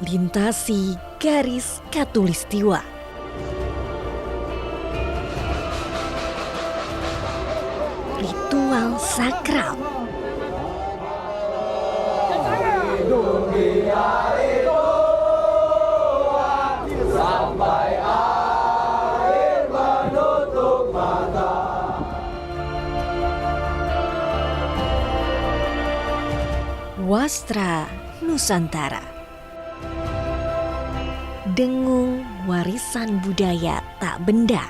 lintasi garis khatulistiwa. Ritual sakral. Sampai air menutup mata. Wastra Nusantara. Dengung warisan budaya tak benda.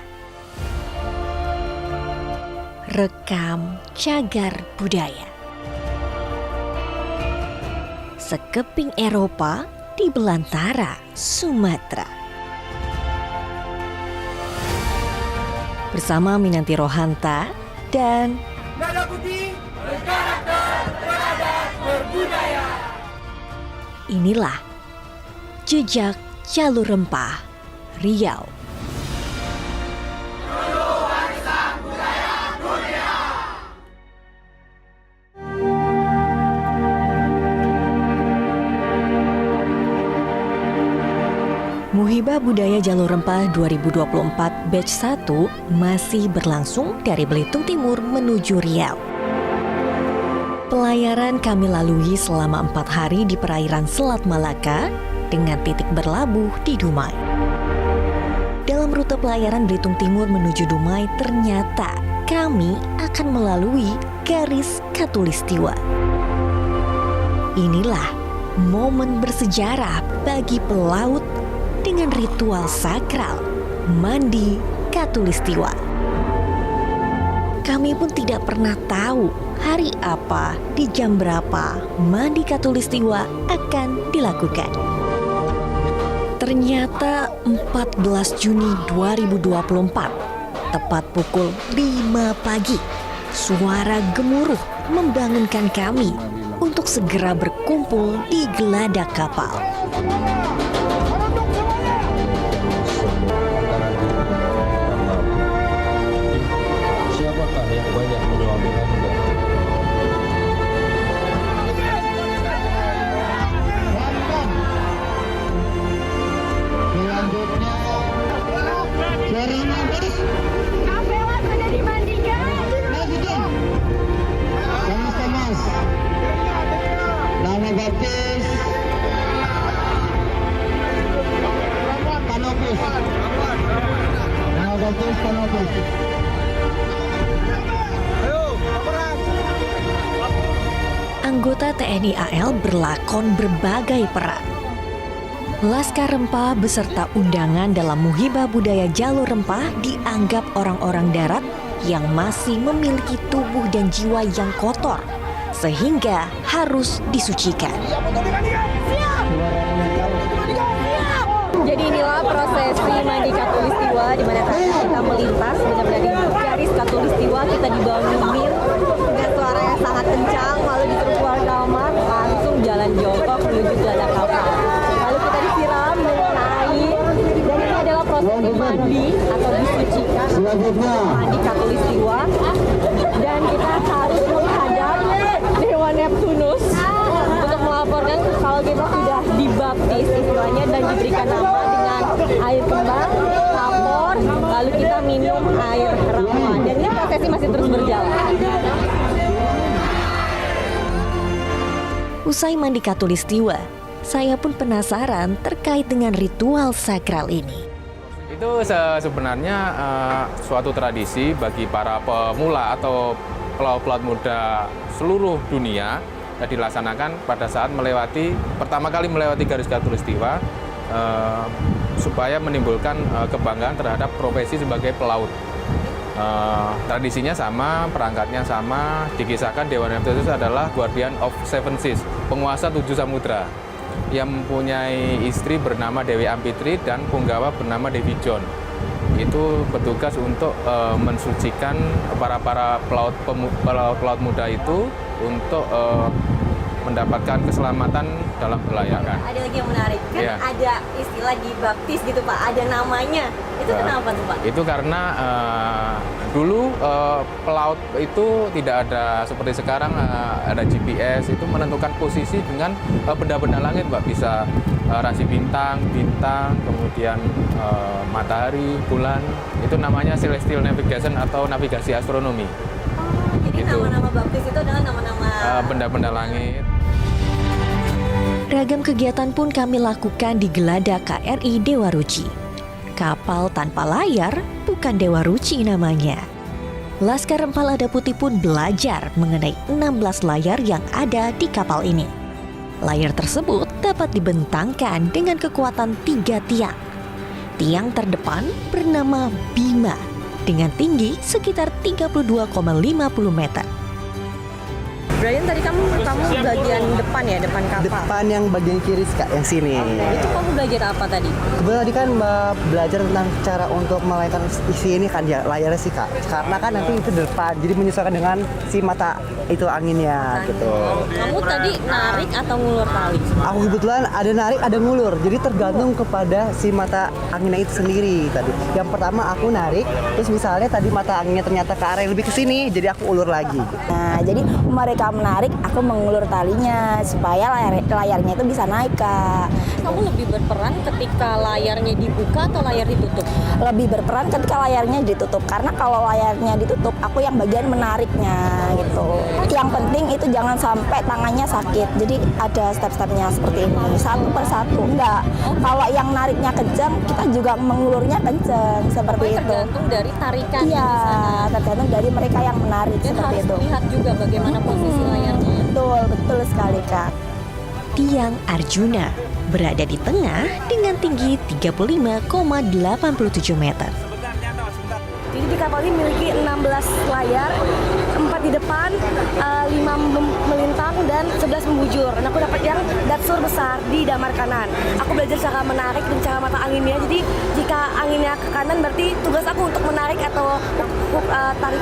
Rekam cagar budaya. Sekeping Eropa di belantara Sumatera. Bersama Minanti Rohanta dan Nada Putih berkarakter, beradat, berbudaya. inilah Jejak Jalur Rempah, Riau. Muhibah Budaya Jalur Rempah 2024 Batch 1 masih berlangsung dari Belitung Timur menuju Riau. Pelayaran kami lalui selama 4 hari di perairan Selat Malaka dengan titik berlabuh di Dumai. Dalam rute pelayaran Belitung Timur menuju Dumai, ternyata kami akan melalui garis khatulistiwa. Inilah momen bersejarah bagi pelaut dengan ritual sakral mandi khatulistiwa. Kami pun tidak pernah tahu hari apa, di jam berapa mandi khatulistiwa akan dilakukan. Ternyata 14 Juni 2024, tepat pukul 5 pagi, suara gemuruh membangunkan kami untuk segera berkumpul di geladak kapal. Siapakah yang banyak menyuapi Anda? Selanjutnya Serena Bes Kapela sudah dimandikan. Presiden Mas nama baptis Kanopis nama baptis Kanopis. Anggota TNI AL berlakon berbagai peran. Laskar Rempah beserta undangan dalam Muhibah Budaya Jalur Rempah dianggap orang-orang darat yang masih memiliki tubuh dan jiwa yang kotor, sehingga harus disucikan. Jadi inilah prosesi mandi khatulistiwa di mana tadi kita melintas benar-benar di garis khatulistiwa, kita dibawa mimir dengan suara yang sangat kencang, lalu disuruh keluar kamar, langsung jalan jongkok menuju geladak kapal. Lalu kita disiram dengan air dan ini adalah prosesi mandi atau disucikan mandi khatulistiwa, dan kita harus menghadap Dewa Neptunus untuk melaporkan kalau kita sudah dibaptis istilahnya dan diberikan nama dengan air kembang, lapor, lalu kita minum air rawa, dan ini prosesi masih terus berjalan. Usai mandi khatulistiwa, saya pun penasaran terkait dengan ritual sakral ini. Itu sebenarnya suatu tradisi bagi para pemula atau pelaut-pelaut muda seluruh dunia yang dilaksanakan pada saat pertama kali melewati garis khatulistiwa supaya menimbulkan kebanggaan terhadap profesi sebagai pelaut. Tradisinya sama, perangkatnya sama. Dikisahkan Dewa Neptunus adalah Guardian of Seven Seas, penguasa 7 samudra, yang mempunyai istri bernama Dewi Ampitri dan punggawa bernama Devi John. Itu bertugas untuk mensucikan para pelaut muda itu untuk mendapatkan keselamatan dalam berlayakan. Ada lagi yang menarik, kan Iya. ada istilah dibaptis gitu Pak, ada namanya. Itu kenapa tuh Pak? Itu karena dulu pelaut itu tidak ada seperti sekarang ada GPS itu menentukan posisi dengan benda-benda langit, Mbak. Bisa rasi bintang, kemudian matahari, bulan. Itu namanya celestial navigation atau navigasi astronomi. Jadi Gitu. nama-nama baptis itu adalah nama-nama Benda-benda langit. Ragam kegiatan pun kami lakukan di Geladak KRI Dewa Ruci. Kapal tanpa layar bukan Dewa Ruci namanya. Laskar Rempah Lada Putih pun belajar mengenai 16 layar yang ada di kapal ini. Layar tersebut dapat dibentangkan dengan kekuatan 3 tiang. Tiang terdepan bernama Bima dengan tinggi sekitar 32,50 meter. Brian, tadi kamu bagian depan ya, depan kapal. Depan yang bagian kiri Kak, yang sini. Itu kamu belajar apa tadi? Kebetulan tadi kan Mbak belajar tentang cara untuk melayarkan isi ini kan ya, layarnya sih Kak. Karena kan nanti itu depan, jadi menyesuaikan dengan si mata itu anginnya gitu. Kamu tadi narik atau ngulur tali? Aku kebetulan ada narik, ada ngulur. Jadi tergantung kepada si mata anginnya itu sendiri tadi. Yang pertama aku narik, terus misalnya tadi mata anginnya ternyata ke arah yang lebih ke sini, jadi aku ulur lagi. Nah, jadi mereka menarik, aku mengulur talinya supaya layarnya itu bisa naik, Kak. Kamu lebih berperan ketika layarnya dibuka atau layar ditutup? Lebih berperan ketika layarnya ditutup, karena kalau layarnya ditutup, aku yang bagian menariknya gitu. Yang penting itu jangan sampai tangannya sakit. Jadi ada step-stepnya seperti ini, satu per satu. Enggak, kalau yang nariknya kencang, kita juga mengulurnya kencang seperti itu. Tergantung dari tarikan Iya, di sana. tergantung dari mereka yang menarik Dan seperti harus itu. lihat juga bagaimana posisi layarnya. Betul sekali, Kak. Tiang Arjuna berada di tengah dengan tinggi 35,87 meter. Jadi di kapal ini memiliki 16 layar, 4 di depan, 5 melintang dan 11 membujur. Dan aku dapat yang datsur besar di damar kanan. Aku belajar cara menarik dan cara mata anginnya. Jadi jika anginnya ke kanan berarti tugas aku untuk menarik atau tarik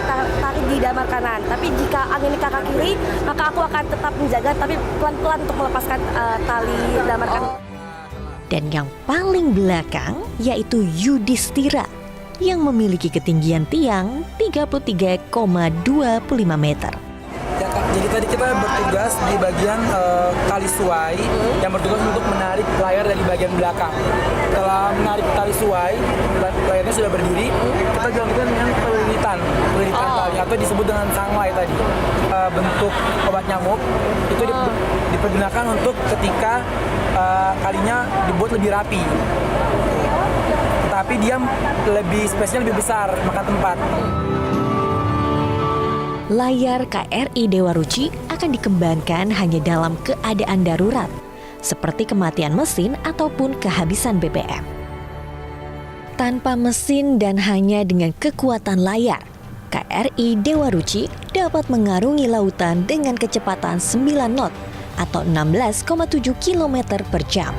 di damar kanan. Tapi jika anginnya ke arah kiri, maka aku akan tetap menjaga tapi pelan-pelan untuk melepaskan tali damar kanan. Dan yang paling belakang yaitu Yudhistira yang memiliki ketinggian tiang 33,25 meter. Ya, Kak, jadi tadi kita bertugas di bagian tali suai yang bertugas untuk menarik layar dari bagian belakang. Setelah menarik tali suai, layarnya sudah berdiri, kita dilanjutkan dengan pelilitan tali atau disebut dengan sangwai tadi. Bentuk obat nyamuk itu dipergunakan untuk ketika kalinya dibuat lebih rapi. Tapi dia lebih spesial, lebih besar, makan tempat. Layar KRI Dewa Ruci akan dikembangkan hanya dalam keadaan darurat, seperti kematian mesin ataupun kehabisan BBM. Tanpa mesin dan hanya dengan kekuatan layar, KRI Dewa Ruci dapat mengarungi lautan dengan kecepatan 9 knot atau 16,7 km per jam.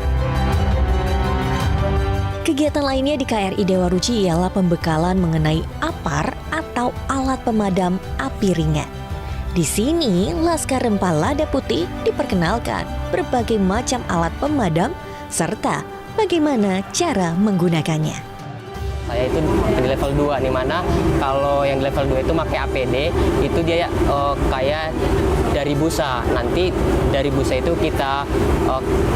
Kegiatan lainnya di KRI Dewa Ruci ialah pembekalan mengenai APAR atau alat pemadam api ringan. Di sini, Laskar Rempah Lada Putih diperkenalkan berbagai macam alat pemadam serta bagaimana cara menggunakannya. Saya itu di level 2, nih mana kalau yang di level 2 itu pakai APD, itu dia kayak dari busa. Nanti dari busa itu kita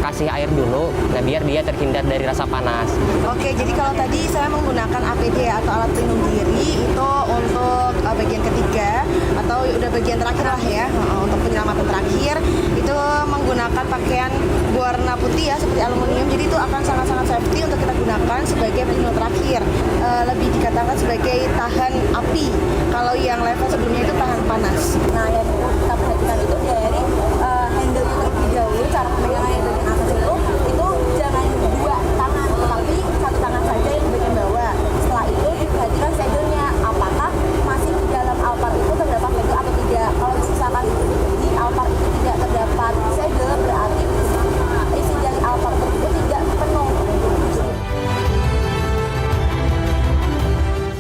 kasih air dulu, nah biar dia terhindar dari rasa panas. Oke, jadi kalau tadi saya menggunakan APD atau alat pelindung diri itu untuk bagian ketiga atau udah bagian terakhir lah ya, untuk penyelamatan terakhir itu menggunakan pakaian berwarna putih ya seperti aluminium, jadi itu akan sangat-sangat safety untuk kita gunakan sebagai pelindung terakhir. Lebih dikatakan sebagai tahan api, kalau yang level sebelumnya itu tahan panas. Nah, yang kita perhatikan itu dari handle terlebih dahulu, cara pemegangan yang bagian atas itu jangan dua tangan, tetapi satu tangan saja yang bagian bawah. Setelah itu diperhatikan segel-nya, apakah masih di dalam alpar itu terdapat segel atau tidak. Kalau misalkan di alpar itu tidak terdapat segel, berarti isi dari alpar tersebut tidak penuh.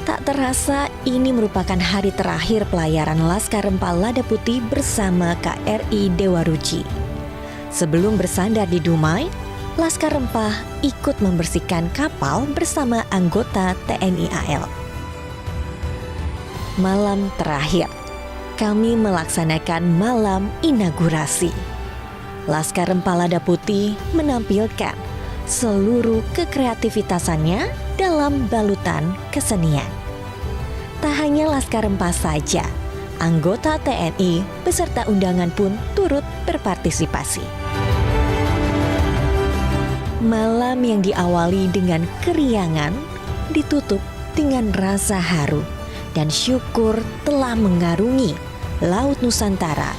Tak terasa ini merupakan hari terakhir pelayaran Laskar Rempah Lada Putih bersama KRI Dewa Ruci. Sebelum bersandar di Dumai, Laskar Rempah ikut membersihkan kapal bersama anggota TNI AL. Malam terakhir, kami melaksanakan malam inaugurasi. Laskar Rempah Lada Putih menampilkan seluruh kekreativitasannya dalam balutan kesenian. Tak hanya Laskar Rempah saja, anggota TNI beserta undangan pun turut berpartisipasi. Malam yang diawali dengan keriangan ditutup dengan rasa haru dan syukur telah mengarungi Laut Nusantara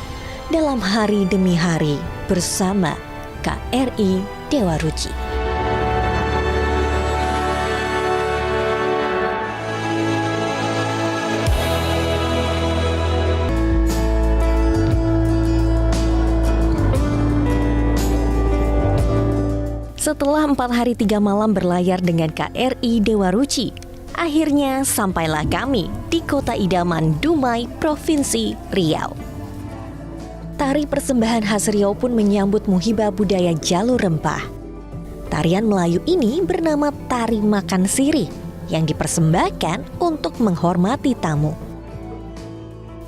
dalam hari demi hari bersama KRI Dewa Ruci. Setelah 4 hari 3 malam berlayar dengan KRI Dewa Ruci, akhirnya sampailah kami di kota idaman Dumai, Provinsi Riau. Tari persembahan khas Riau pun menyambut Muhibah Budaya Jalur Rempah. Tarian Melayu ini bernama Tari Makan Sirih yang dipersembahkan untuk menghormati tamu.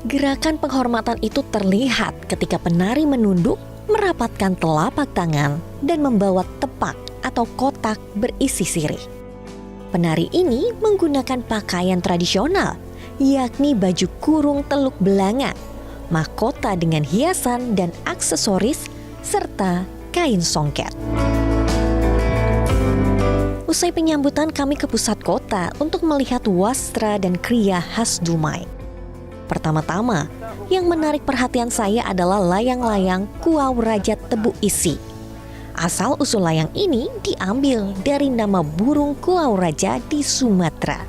Gerakan penghormatan itu terlihat ketika penari menunduk, merapatkan telapak tangan dan membawa tepak atau kotak berisi sirih. Penari ini menggunakan pakaian tradisional, yakni baju kurung teluk belanga, mahkota dengan hiasan dan aksesoris, serta kain songket. Usai penyambutan, kami ke pusat kota untuk melihat wastra dan kriya khas Dumai. Pertama-tama, yang menarik perhatian saya adalah layang-layang Kuau Raja Tebu Isi. Asal-usul layang ini diambil dari nama burung Kuau Raja di Sumatera.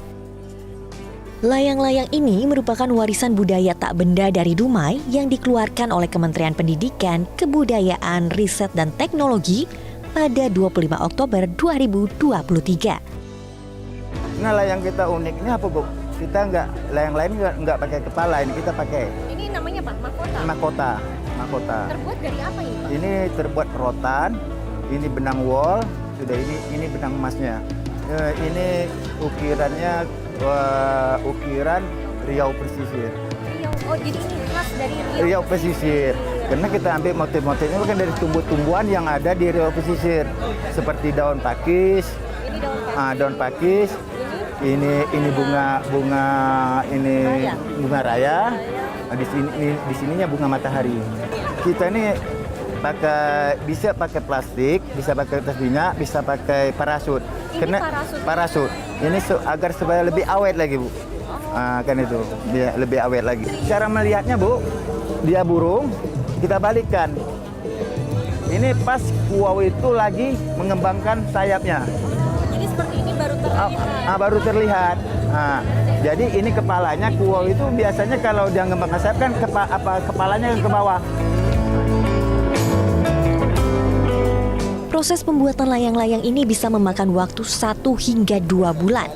Layang-layang ini merupakan warisan budaya tak benda dari Dumai yang dikeluarkan oleh Kementerian Pendidikan, Kebudayaan, Riset, dan Teknologi pada 25 Oktober 2023. Nah, layang kita uniknya apa, Bu? Kita layang lain nggak pakai kepala, ini kita pakai. Ini namanya apa? Mahkota. Terbuat dari apa ini, Pak? Ini terbuat rotan, ini benang wol, sudah ini benang emasnya. Ini ukirannya ukiran Riau Pesisir. Oh, jadi ini khas dari Riau Pesisir. Karena kita ambil motif-motifnya bukan dari tumbuh-tumbuhan yang ada di Riau Pesisir, seperti daun pakis. Ini daun pakis. Ini bunga raya. Nah, di sininya bunga matahari. Kita ini bisa pakai plastik, bisa pakai tas minyak, bisa pakai parasut. Ini parasut. Ini agar supaya lebih awet lagi, Bu. Kan itu, dia lebih awet lagi. Cara melihatnya, Bu, dia burung, kita balikkan. Ini pas kuau itu lagi mengembangkan sayapnya. Jadi seperti ini baru terlihat. Baru terlihat. Jadi ini kepalanya kuau itu biasanya kalau dia mengembangkan sayap kan kepalanya ke bawah. Proses pembuatan layang-layang ini bisa memakan waktu 1 hingga 2 bulan.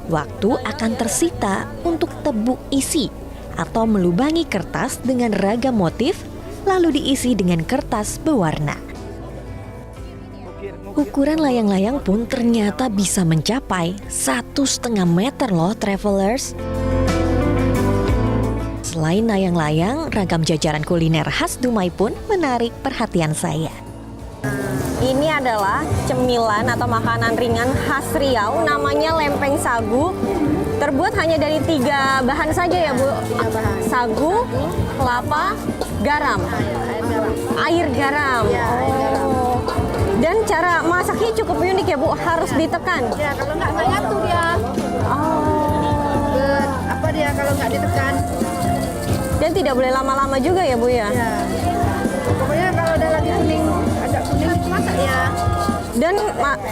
Waktu akan tersita untuk tebuk isi atau melubangi kertas dengan ragam motif, lalu diisi dengan kertas berwarna. Ukuran layang-layang pun ternyata bisa mencapai 1,5 meter loh, travelers. Selain layang-layang, ragam jajaran kuliner khas Dumai pun menarik perhatian saya. Ini adalah cemilan atau makanan ringan khas Riau, namanya lempeng sagu. Terbuat hanya dari 3 bahan saja ya, Bu? Sagu, kelapa, garam. Air garam. Dan cara masaknya cukup unik ya, Bu, harus ditekan. Ya, kalau nggak nyatu dia. Kalau nggak ditekan. Dan tidak boleh lama-lama juga ya, Bu ya? Ya. Pokoknya kalau udah lagi kuning, agak kuning itu masak ya. Dan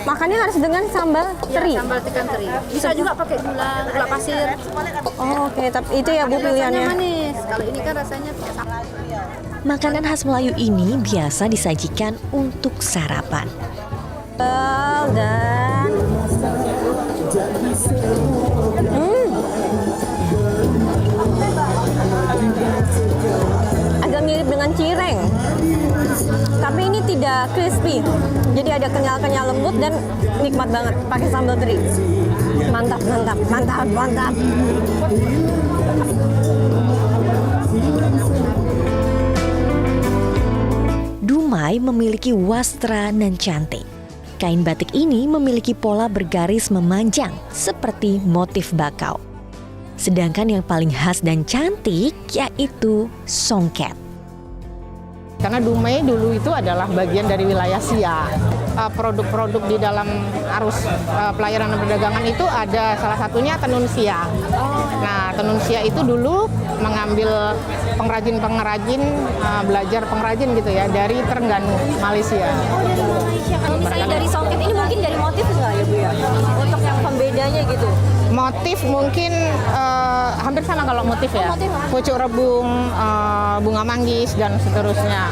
makannya harus dengan sambal teri. Ya, sambal ikan teri. Bisa juga pakai gula pasir. Oke, tapi itu ya, Bu, pilihannya. Rasanya manis. Kalau ini kan rasanya sambal. Makanan khas Melayu ini biasa disajikan untuk sarapan. Dan agak mirip dengan cireng. Tapi ini tidak crispy. Jadi ada kenyal-kenyal lembut dan nikmat banget pakai sambal teri. Mantap, mantap, mantap, mantap. Dumai memiliki wastra nan cantik. Kain batik ini memiliki pola bergaris memanjang seperti motif bakau. Sedangkan yang paling khas dan cantik yaitu songket. Karena Dumai dulu itu adalah bagian dari wilayah Siak. Produk-produk di dalam arus pelayaran dan perdagangan itu ada salah satunya tenun Siak. Nah, tenun Siak itu dulu mengambil pengrajin-pengrajin, belajar pengrajin gitu ya, dari Terengganu, Malaysia. Kalau misalnya dari songket ini mungkin dari motif nggak ya Bu ya? Untuk yang pembedanya gitu. Motif mungkin hampir sama kalau motif ya. Pucuk rebung, bunga manggis dan seterusnya.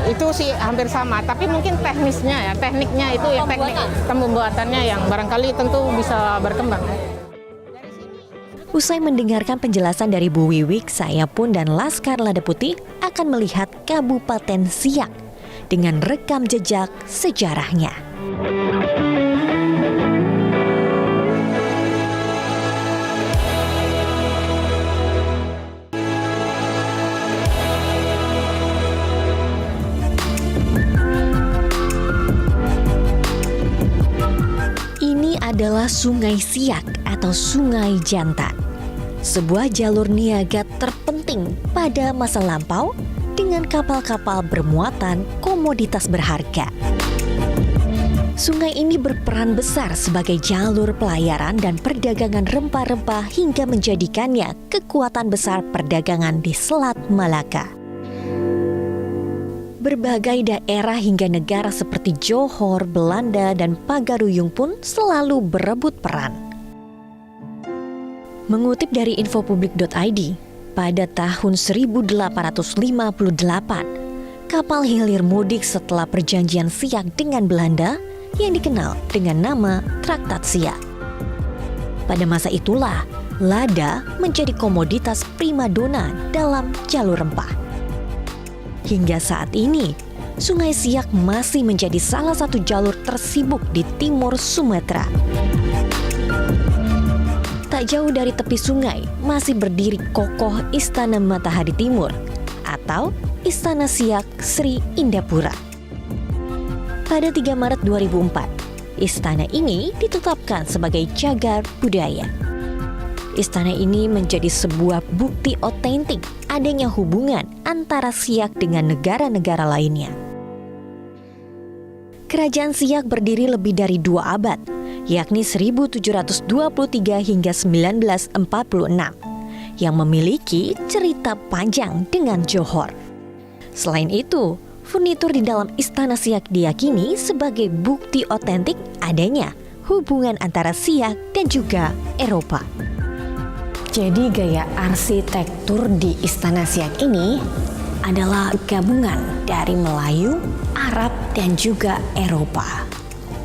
Itu sih hampir sama, tapi mungkin teknisnya ya, tekniknya itu ya teknik pembuatannya yang barangkali tentu bisa berkembang. Usai mendengarkan penjelasan dari Bu Wiwik, saya pun dan Laskar Lada Putih akan melihat Kabupaten Siak dengan rekam jejak sejarahnya. Ini adalah Sungai Siak atau Sungai Jantan, sebuah jalur niaga terpenting pada masa lampau dengan kapal-kapal bermuatan komoditas berharga. Sungai ini berperan besar sebagai jalur pelayaran dan perdagangan rempah-rempah hingga menjadikannya kekuatan besar perdagangan di Selat Malaka. Berbagai daerah hingga negara seperti Johor, Belanda, dan Pagaruyung pun selalu berebut peran. Mengutip dari infopublik.id, pada tahun 1858, kapal hilir mudik setelah perjanjian Siak dengan Belanda yang dikenal dengan nama Traktat Siak. Pada masa itulah, lada menjadi komoditas primadona dalam jalur rempah. Hingga saat ini, Sungai Siak masih menjadi salah satu jalur tersibuk di timur Sumatera. Tak jauh dari tepi sungai masih berdiri kokoh Istana Matahari Timur atau Istana Siak Sri Indapura. Pada 3 Maret 2004, istana ini ditetapkan sebagai cagar budaya. Istana ini menjadi sebuah bukti otentik adanya hubungan antara Siak dengan negara-negara lainnya. Kerajaan Siak berdiri lebih dari 2 abad, yakni 1723 hingga 1946, yang memiliki cerita panjang dengan Johor. Selain itu, furnitur di dalam Istana Siak diyakini sebagai bukti otentik adanya hubungan antara Siak dan juga Eropa. Jadi gaya arsitektur di Istana Siak ini adalah gabungan dari Melayu, Arab, dan juga Eropa.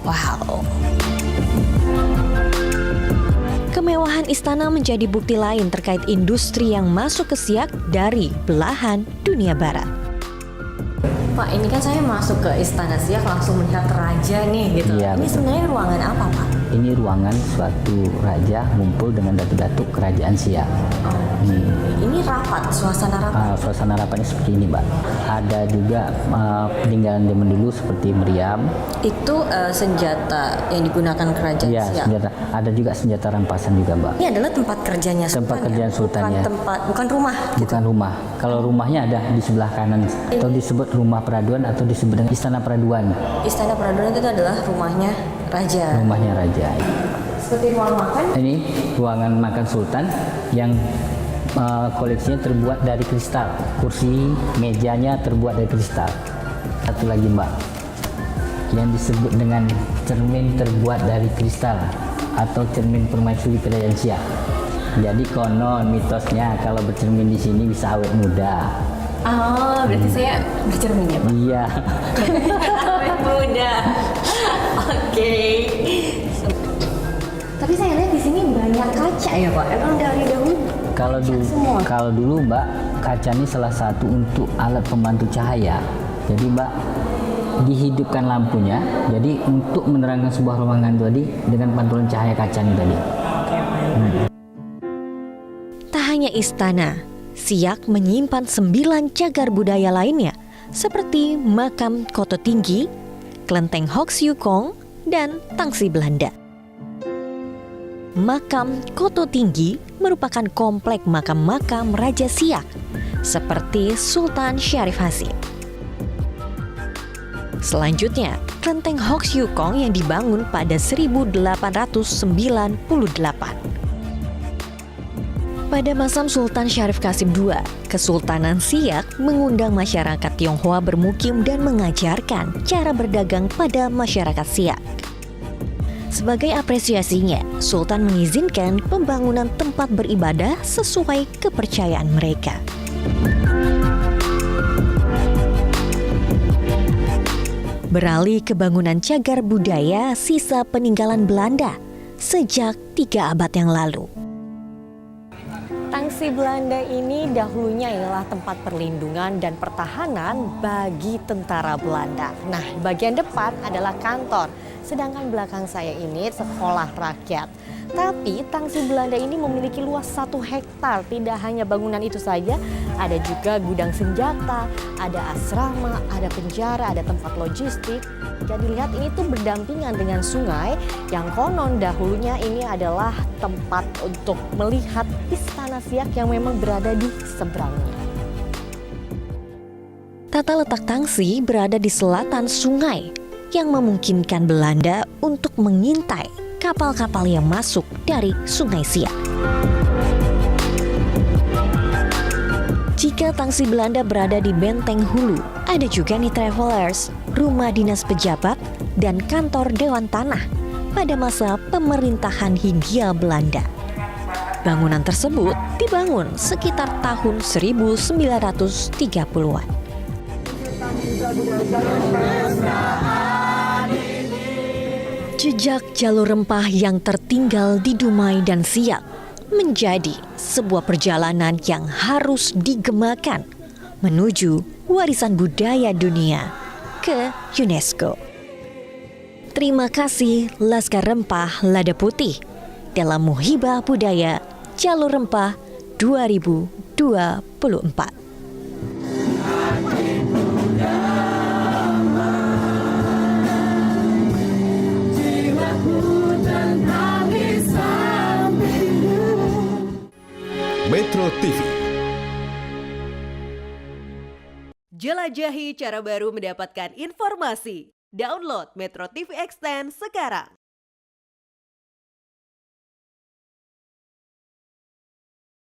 Wow. Kemewahan istana menjadi bukti lain terkait industri yang masuk ke Siak dari belahan dunia barat. Pak, ini kan saya masuk ke Istana Siak langsung melihat raja nih gitu. Iya, ini betul. sebenarnya ruangan apa, Pak? Ini ruangan suatu raja ngumpul dengan datuk-datuk kerajaan Siak. Ini rapat, suasana rapat. Suasana rapatnya seperti ini, Mbak. Ada juga peninggalan zaman dulu seperti meriam. Itu senjata yang digunakan kerajaan Iya, Siak. senjata. Ada juga senjata rampasan juga, Mbak. Ini adalah tempat kerjanya Sultan. Tempat kerjaan Sultan, bukan ya. bukan rumah. Bukan rumah. Kalau rumahnya ada di sebelah kanan, atau disebut rumah peraduan atau disebut dengan istana peraduan. Istana Peraduan itu adalah rumahnya raja. Rumahnya raja. Seperti ruang makan. Ini ruangan makan Sultan yang koleksinya terbuat dari kristal. Kursi, mejanya terbuat dari kristal. Satu lagi, Mbak, yang disebut dengan cermin terbuat dari kristal atau cermin permaisuri kerajaan Siak. Jadi konon mitosnya kalau bercermin di sini bisa awet muda. Oh, berarti saya bercermin ya, Pak? Iya. Awet muda. Oke. Tapi saya lihat di sini banyak kaca ya, Pak. Emang dari dahulu? Kalau dulu Mbak, kaca ini salah satu untuk alat pembantu cahaya. Jadi Mbak dihidupkan lampunya, jadi untuk menerangkan sebuah ruangan tadi dengan pantulan cahaya kacanya tadi. Tak hanya istana, Siak menyimpan 9 cagar budaya lainnya seperti makam Koto Tinggi, Kelenteng Hoksyukong, dan Tangsi Belanda. Makam Koto Tinggi merupakan komplek makam-makam Raja Siak seperti Sultan Syarif Hasim. Selanjutnya, Kelenteng Hoksyukong yang dibangun pada 1898. Pada masa Sultan Syarif Qasim II, Kesultanan Siak mengundang masyarakat Tionghoa bermukim dan mengajarkan cara berdagang pada masyarakat Siak. Sebagai apresiasinya, Sultan mengizinkan pembangunan tempat beribadah sesuai kepercayaan mereka. Beralih ke bangunan cagar budaya sisa peninggalan Belanda sejak 3 abad yang lalu. Tangsi Belanda ini dahulunya ialah tempat perlindungan dan pertahanan bagi tentara Belanda. Nah, bagian depan adalah kantor, sedangkan belakang saya ini sekolah rakyat. Tapi Tangsi Belanda ini memiliki luas 1 hektar. Tidak hanya bangunan itu saja, ada juga gudang senjata, ada asrama, ada penjara, ada tempat logistik. Jadi lihat ini tuh berdampingan dengan sungai yang konon dahulunya ini adalah tempat untuk melihat istana Siak yang memang berada di seberangnya. Tata letak Tangsi berada di selatan sungai yang memungkinkan Belanda untuk mengintai kapal-kapal yang masuk dari Sungai Siak. Jika Tangsi Belanda berada di Benteng Hulu, ada juga nih travelers, rumah dinas pejabat, dan kantor Dewan Tanah pada masa pemerintahan Hindia Belanda. Bangunan tersebut dibangun sekitar tahun 1930-an. Jejak jalur rempah yang tertinggal di Dumai dan Siak menjadi sebuah perjalanan yang harus digemakan menuju warisan budaya dunia ke UNESCO. Terima kasih Laskar Rempah Lada Putih dalam Muhibah Budaya Jalur Rempah 2024. Metro TV. Jelajahi cara baru mendapatkan informasi. Download Metro TV Extend sekarang.